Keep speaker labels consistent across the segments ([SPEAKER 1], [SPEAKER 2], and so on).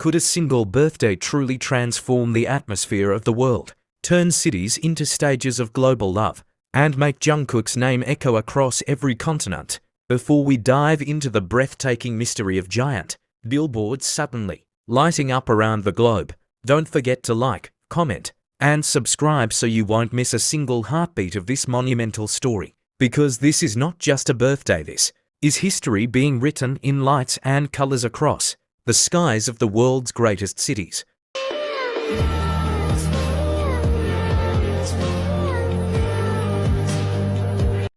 [SPEAKER 1] Could a single birthday truly transform the atmosphere of the world, turn cities into stages of global love, and make Jungkook's name echo across every continent? Before we dive into the breathtaking mystery of giant billboards suddenly lighting up around the globe, don't forget to like, comment, and subscribe so you won't miss a single heartbeat of this monumental story. Because this is not just a birthday, this is history being written in lights and colors across the skies of the world's greatest cities.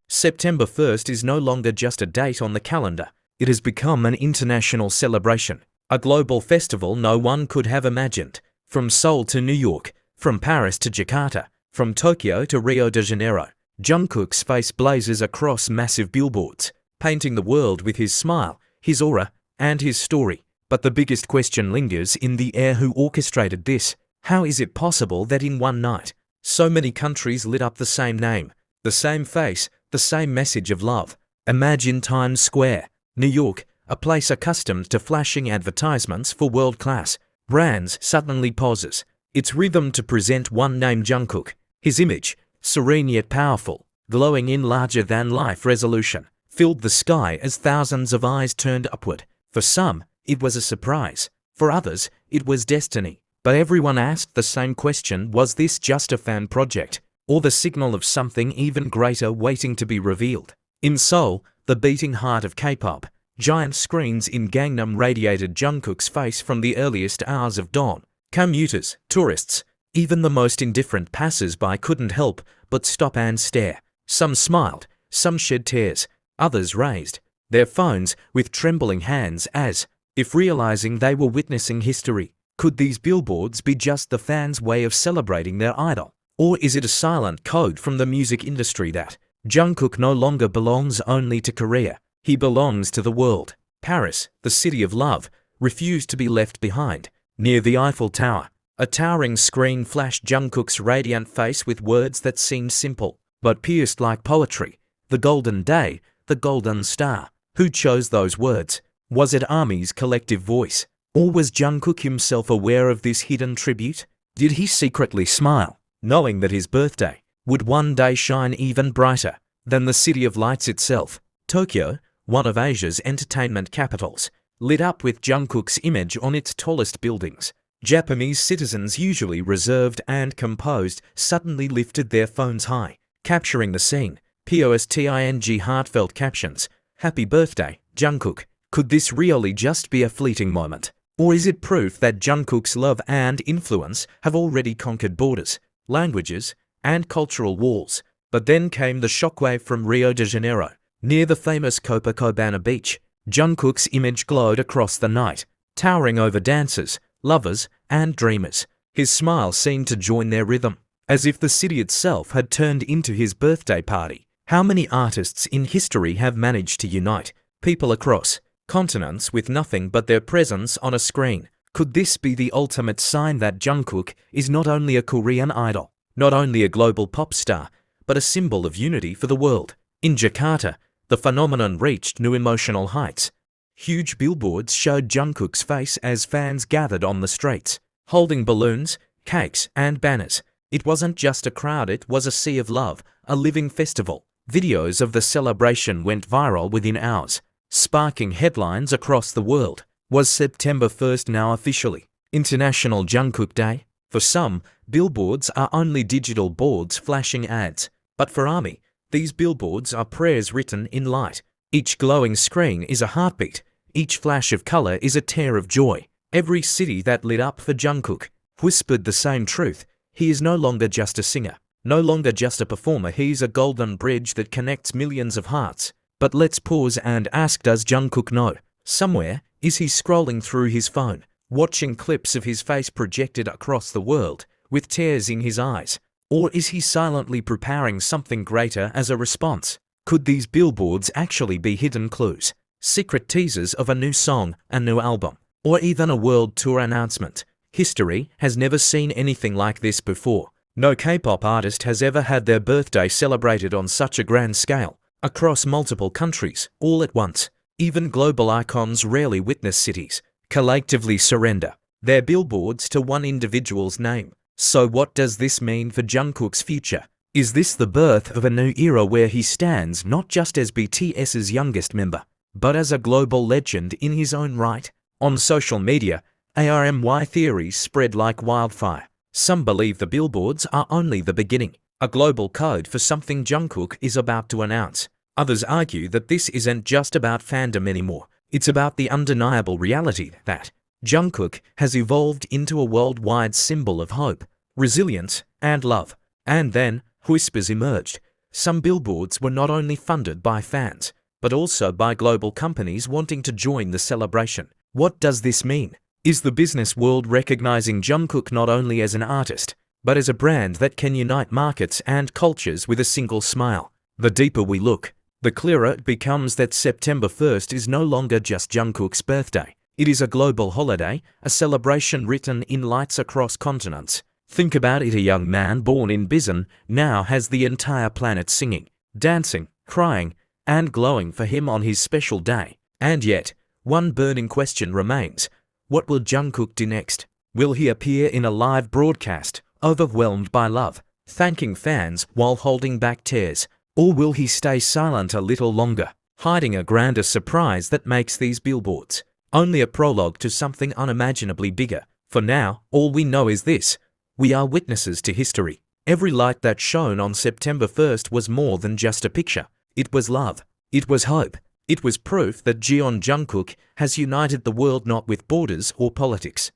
[SPEAKER 1] September 1st is no longer just a date on the calendar. It has become an international celebration, a global festival no one could have imagined. From Seoul to New York, from Paris to Jakarta, from Tokyo to Rio de Janeiro, Jungkook's face blazes across massive billboards, painting the world with his smile, his aura, and his story. But the biggest question lingers in the air: who orchestrated this? How is it possible that in one night, so many countries lit up the same name, the same face, the same message of love? Imagine Times Square, New York, a place accustomed to flashing advertisements for world-class brands, suddenly pauses its rhythm to present one name: Jungkook. His image, serene yet powerful, glowing in larger-than-life resolution, filled the sky as thousands of eyes turned upward. For some, it was a surprise. For others, it was destiny. But everyone asked the same question: was this just a fan project, or the signal of something even greater waiting to be revealed? In Seoul, the beating heart of K-pop, giant screens in Gangnam radiated Jungkook's face from the earliest hours of dawn. Commuters, tourists, even the most indifferent passers-by couldn't help but stop and stare. Some smiled, some shed tears, others raised their phones with trembling hands as if realizing they were witnessing history. Could these billboards be just the fans' way of celebrating their idol? Or is it a silent code from the music industry that Jungkook no longer belongs only to Korea? He belongs to the world. Paris, the city of love, refused to be left behind. Near the Eiffel Tower, a towering screen flashed Jungkook's radiant face with words that seemed simple, but pierced like poetry. The golden day, the golden star. Who chose those words? Was it ARMY's collective voice? Or was Jungkook himself aware of this hidden tribute? Did he secretly smile, knowing that his birthday would one day shine even brighter than the City of Lights itself? Tokyo, one of Asia's entertainment capitals, lit up with Jungkook's image on its tallest buildings. Japanese citizens, usually reserved and composed, suddenly lifted their phones high, capturing the scene. Posting heartfelt captions: "Happy birthday, Jungkook." Could this really just be a fleeting moment? Or is it proof that Jungkook's love and influence have already conquered borders, languages, and cultural walls? But then came the shockwave from Rio de Janeiro. Near the famous Copacabana beach, Jungkook's image glowed across the night, towering over dancers, lovers, and dreamers. His smile seemed to join their rhythm, as if the city itself had turned into his birthday party. How many artists in history have managed to unite people across continents with nothing but their presence on a screen? Could this be the ultimate sign that Jungkook is not only a Korean idol, not only a global pop star, but a symbol of unity for the world? In Jakarta, the phenomenon reached new emotional heights. Huge billboards showed Jungkook's face as fans gathered on the streets, holding balloons, cakes, and banners. It wasn't just a crowd, it was a sea of love, a living festival. Videos of the celebration went viral within hours, sparking headlines across the world. Was September 1st now officially International Jungkook Day? For some, billboards are only digital boards flashing ads. But for ARMY, these billboards are prayers written in light. Each glowing screen is a heartbeat. Each flash of color is a tear of joy. Every city that lit up for Jungkook whispered the same truth: he is no longer just a singer, no longer just a performer. He's a golden bridge that connects millions of hearts. But let's pause and ask, does Jungkook know? Somewhere, is he scrolling through his phone, watching clips of his face projected across the world, with tears in his eyes? Or is he silently preparing something greater as a response? Could these billboards actually be hidden clues, secret teasers of a new song, a new album, or even a world tour announcement? History has never seen anything like this before. No K-pop artist has ever had their birthday celebrated on such a grand scale, across multiple countries, all at once. Even global icons rarely witness cities collectively surrender their billboards to one individual's name. So what does this mean for Jungkook's future? Is this the birth of a new era where he stands not just as BTS's youngest member, but as a global legend in his own right? On social media, ARMY theories spread like wildfire. Some believe the billboards are only the beginning, a global code for something Jungkook is about to announce. Others argue that this isn't just about fandom anymore. It's about the undeniable reality that Jungkook has evolved into a worldwide symbol of hope, resilience, and love. And then, whispers emerged. Some billboards were not only funded by fans, but also by global companies wanting to join the celebration. What does this mean? Is the business world recognizing Jungkook not only as an artist, but as a brand that can unite markets and cultures with a single smile? The deeper we look, the clearer it becomes that September 1st is no longer just Jungkook's birthday. It is a global holiday, a celebration written in lights across continents. Think about it, a young man born in Bison now has the entire planet singing, dancing, crying, and glowing for him on his special day. And yet, one burning question remains. What will Jungkook do next? Will he appear in a live broadcast, overwhelmed by love, thanking fans while holding back tears? Or will he stay silent a little longer, hiding a grander surprise that makes these billboards only a prologue to something unimaginably bigger? For now, all we know is this. We are witnesses to history. Every light that shone on September 1st was more than just a picture. It was love. It was hope. It was proof that Jungkook has united the world not with borders or politics,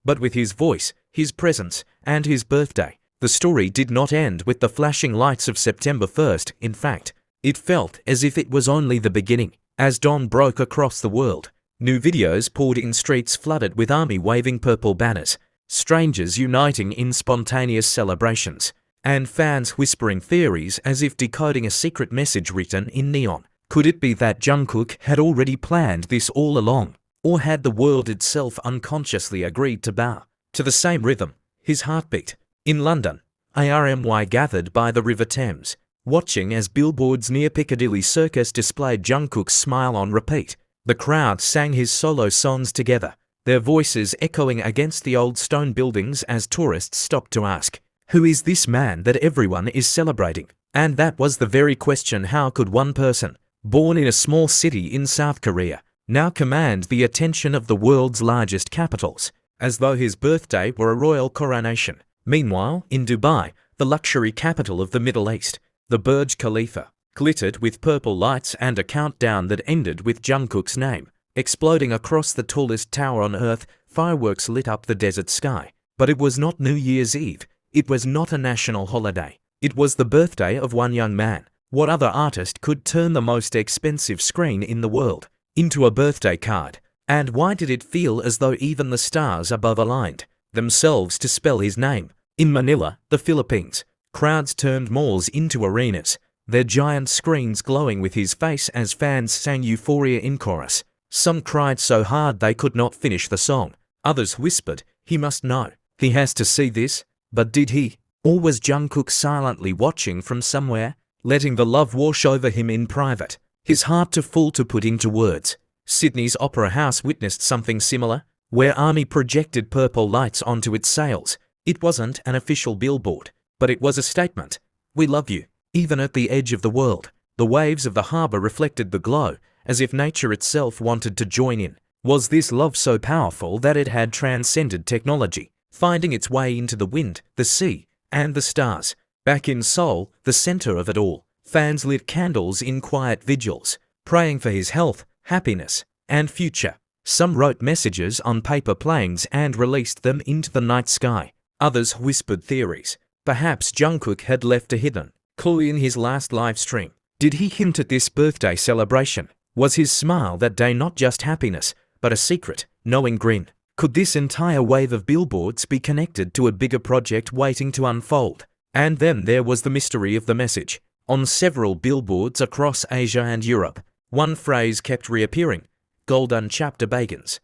[SPEAKER 1] but with his voice, his presence, and his birthday. The story did not end with the flashing lights of September 1st. In fact, it felt as if it was only the beginning. As dawn broke across the world, new videos poured in, streets flooded with army waving purple banners, strangers uniting in spontaneous celebrations, and fans whispering theories as if decoding a secret message written in neon. Could it be that Jungkook had already planned this all along? Or had the world itself unconsciously agreed to bow to the same rhythm, his heartbeat? In London, ARMY gathered by the River Thames, watching as billboards near Piccadilly Circus displayed Jungkook's smile on repeat. The crowd sang his solo songs together, their voices echoing against the old stone buildings as tourists stopped to ask, "Who is this man that everyone is celebrating?" And that was the very question. How could one person, born in a small city in South Korea, now command the attention of the world's largest capitals, as though his birthday were a royal coronation? Meanwhile, in Dubai, the luxury capital of the Middle East, the Burj Khalifa glittered with purple lights and a countdown that ended with Jungkook's name exploding across the tallest tower on earth. Fireworks lit up the desert sky. But it was not New Year's Eve. It was not a national holiday. It was the birthday of one young man. What other artist could turn the most expensive screen in the world into a birthday card? And why did it feel as though even the stars above aligned themselves to spell his name? In Manila, the Philippines, crowds turned malls into arenas, their giant screens glowing with his face as fans sang Euphoria in chorus. Some cried so hard they could not finish the song. Others whispered, "He must know. He has to see this." But did he? Or was Jungkook silently watching from somewhere, letting the love wash over him in private, his heart too full to put into words? Sydney's Opera House witnessed something similar, where Army projected purple lights onto its sails. It wasn't an official billboard, but it was a statement. "We love you." Even at the edge of the world, the waves of the harbour reflected the glow, as if nature itself wanted to join in. Was this love so powerful that it had transcended technology, finding its way into the wind, the sea, and the stars? Back in Seoul, the centre of it all, fans lit candles in quiet vigils, praying for his health, happiness, and future. Some wrote messages on paper planes and released them into the night sky. Others whispered theories. Perhaps Jungkook had left a hidden clue in his last live stream. Did he hint at this birthday celebration? Was his smile that day not just happiness, but a secret, knowing grin? Could this entire wave of billboards be connected to a bigger project waiting to unfold? And then there was the mystery of the message. On several billboards across Asia and Europe, one phrase kept reappearing: "Golden chapter begins."